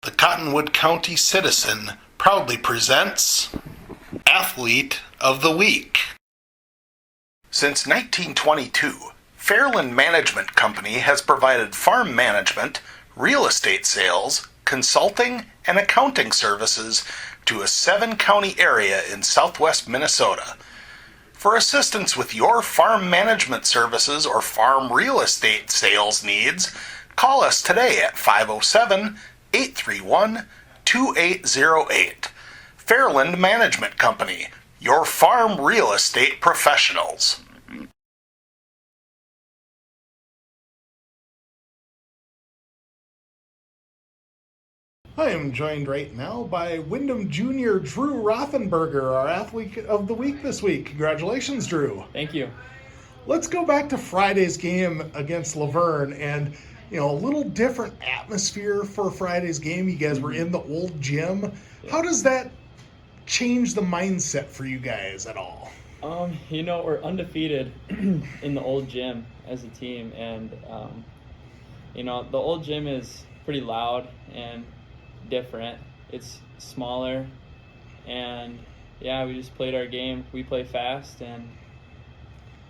The Cottonwood County Citizen proudly presents Athlete of the Week. Since 1922, Fairland Management Company has provided farm management, real estate sales, consulting, and accounting services to a 7-county area in southwest Minnesota. For assistance with your farm management services or farm real estate sales needs, call us today at 507-831-2808. Fairland Management Company, your farm real estate professionals. I am joined right now by Wyndham Jr. Drew Rothenberger, our Athlete of the Week this week. Congratulations, Drew. Thank you. Let's go back to Friday's game against Laverne, and a little different atmosphere for Friday's game. You guys were in the old gym. Yeah. How does that change the mindset for you guys at all? We're undefeated in the old gym as a team, and the old gym is pretty loud and different. It's smaller, and we just played our game. We play fast, and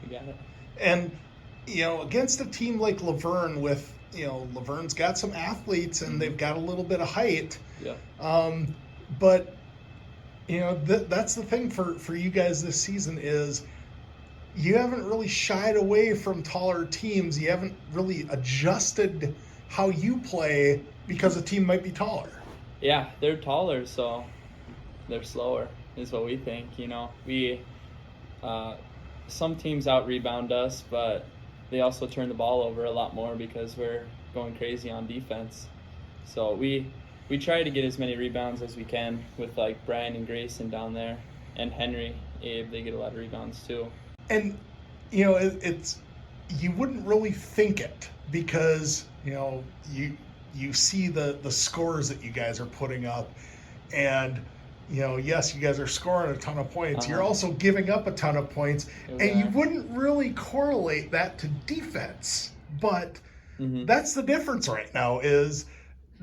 we got it. And against a team like Laverne, with Laverne's got some athletes and they've got a little bit of height. Yeah. But that's the thing for you guys this season is you haven't really shied away from taller teams. You haven't really adjusted how you play because a team might be taller. Yeah, they're taller, so they're slower, is what we think. We some teams out-rebound us, but they also turn the ball over a lot more because we're going crazy on defense. So we try to get as many rebounds as we can with, like, Brian and Grayson down there, and Henry, Abe, they get a lot of rebounds too. And, it's you wouldn't really think it because, you see the scores that you guys are putting up, and yes, you guys are scoring a ton of points. You're also giving up a ton of points, and you wouldn't really correlate that to defense. But that's the difference right now is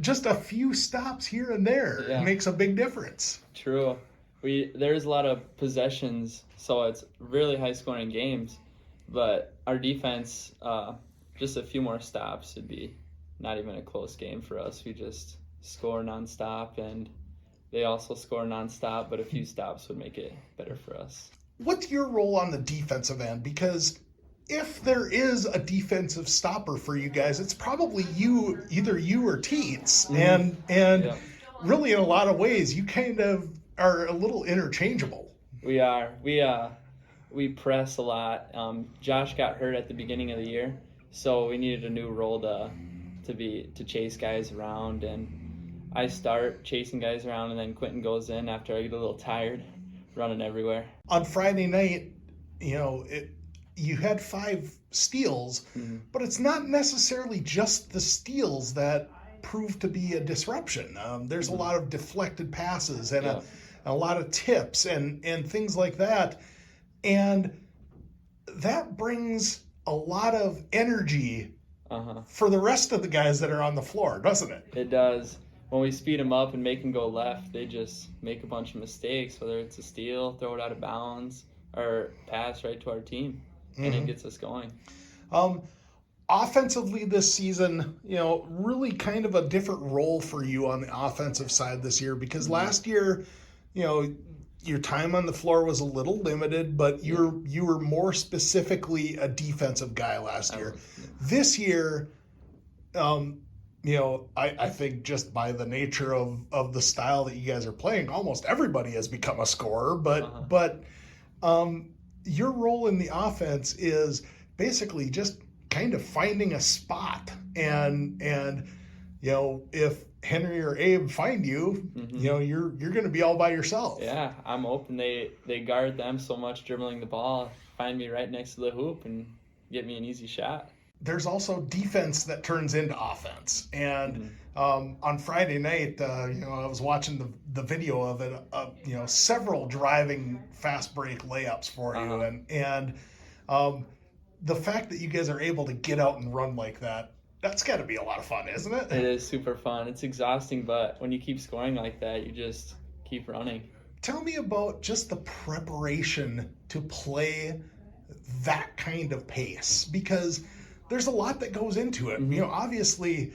just a few stops here and there makes a big difference. True. There's a lot of possessions, so it's really high-scoring games. But our defense, just a few more stops, it'd be not even a close game for us. We just score nonstop, and they also score nonstop, but a few stops would make it better for us. What's your role on the defensive end? Because if there is a defensive stopper for you guys, it's probably either you or Teets. And really, in a lot of ways, you kind of are a little interchangeable. We are. We press a lot. Josh got hurt at the beginning of the year, so we needed a new role to chase guys around, and I start chasing guys around, and then Quentin goes in after I get a little tired, running everywhere. On Friday night, you had 5 steals, but it's not necessarily just the steals that prove to be a disruption. There's a lot of deflected passes and a lot of tips and things like that. And that brings a lot of energy for the rest of the guys that are on the floor, doesn't it? It does. When we speed them up and make them go left, they just make a bunch of mistakes, whether it's a steal, throw it out of bounds, or pass right to our team, and it gets us going. Offensively this season, really kind of a different role for you on the offensive side this year, because last year, your time on the floor was a little limited, but you were more specifically a defensive guy last year. This year, I think just by the nature of the style that you guys are playing, almost everybody has become a scorer. But your role in the offense is basically just kind of finding a spot, and if Henry or Abe find you, you're going to be all by yourself. Yeah, I'm open. They guard them so much dribbling the ball, find me right next to the hoop and get me an easy shot. There's also defense that turns into offense. And on Friday night, I was watching the video of it, several driving fast break layups for you. And the fact that you guys are able to get out and run like that That's got to be a lot of fun, isn't it? It is super fun. It's exhausting, but when you keep scoring like that, you just keep running. Tell me about just the preparation to play that kind of pace, because there's a lot that goes into it. Mm-hmm. Obviously,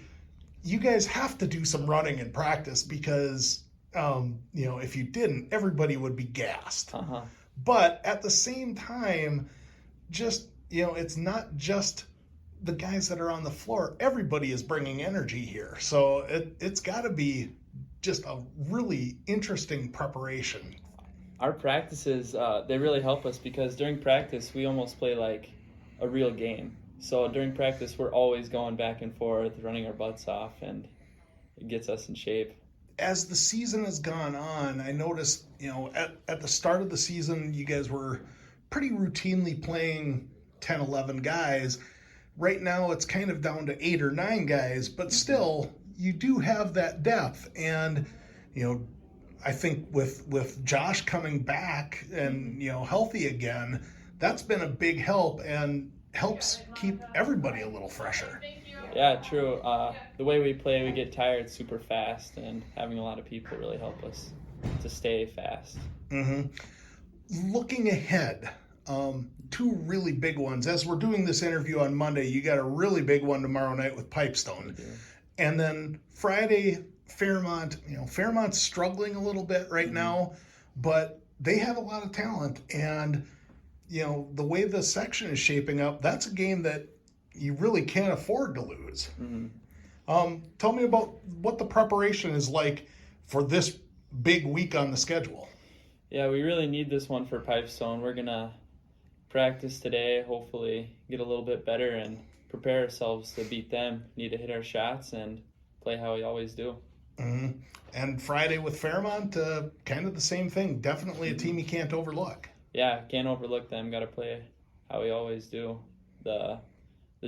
you guys have to do some running in practice because, if you didn't, everybody would be gassed. Uh-huh. But at the same time, just, it's not just the guys that are on the floor. Everybody is bringing energy here. So it's got to be just a really interesting preparation. Our practices, they really help us because during practice, we almost play like a real game. So during practice, we're always going back and forth, running our butts off, and it gets us in shape. As the season has gone on, I noticed, at the start of the season, you guys were pretty routinely playing 10, 11 guys. Right now, it's kind of down to 8 or 9 guys, but still, you do have that depth. And, I think with Josh coming back and, healthy again, that's been a big help and helps keep everybody a little fresher. Yeah, true. The way we play, we get tired super fast, and having a lot of people really help us to stay fast. Mm-hmm. Looking ahead, 2 really big ones. As we're doing this interview on Monday, you got a really big one tomorrow night with Pipestone. And then Friday, Fairmont. Fairmont's struggling a little bit right now, but they have a lot of talent. And, the way the section is shaping up, that's a game that you really can't afford to lose. Mm-hmm. Tell me about what the preparation is like for this big week on the schedule. Yeah, we really need this one for Pipestone. We're going to practice today, hopefully get a little bit better and prepare ourselves to beat them. Need to hit our shots and play how we always do. Mm-hmm. And Friday with Fairmont, kind of the same thing. Definitely a team you can't overlook. Yeah, can't overlook them. Got to play how we always do. The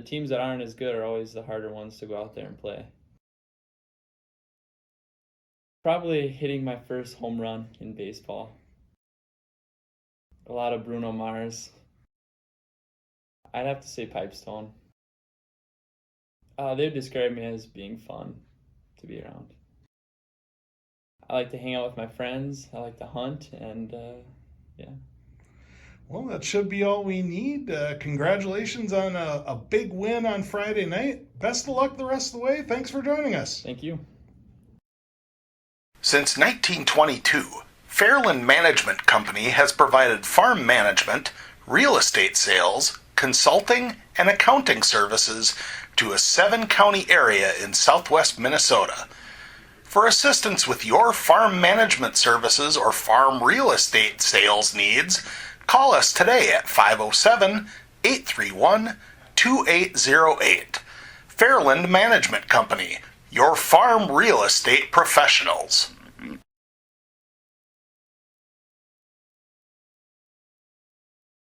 teams that aren't as good are always the harder ones to go out there and play. Probably hitting my first home run in baseball. A lot of Bruno Mars. I'd have to say Pipestone. They would describe me as being fun to be around. I like to hang out with my friends. I like to hunt, and yeah. Well, that should be all we need. Congratulations on a big win on Friday night. Best of luck the rest of the way. Thanks for joining us. Thank you. Since 1922, Fairland Management Company has provided farm management, real estate sales, consulting, and accounting services to a 7-county area in southwest Minnesota. For assistance with your farm management services or farm real estate sales needs, call us today at 507-831-2808. Fairland Management Company, your farm real estate professionals.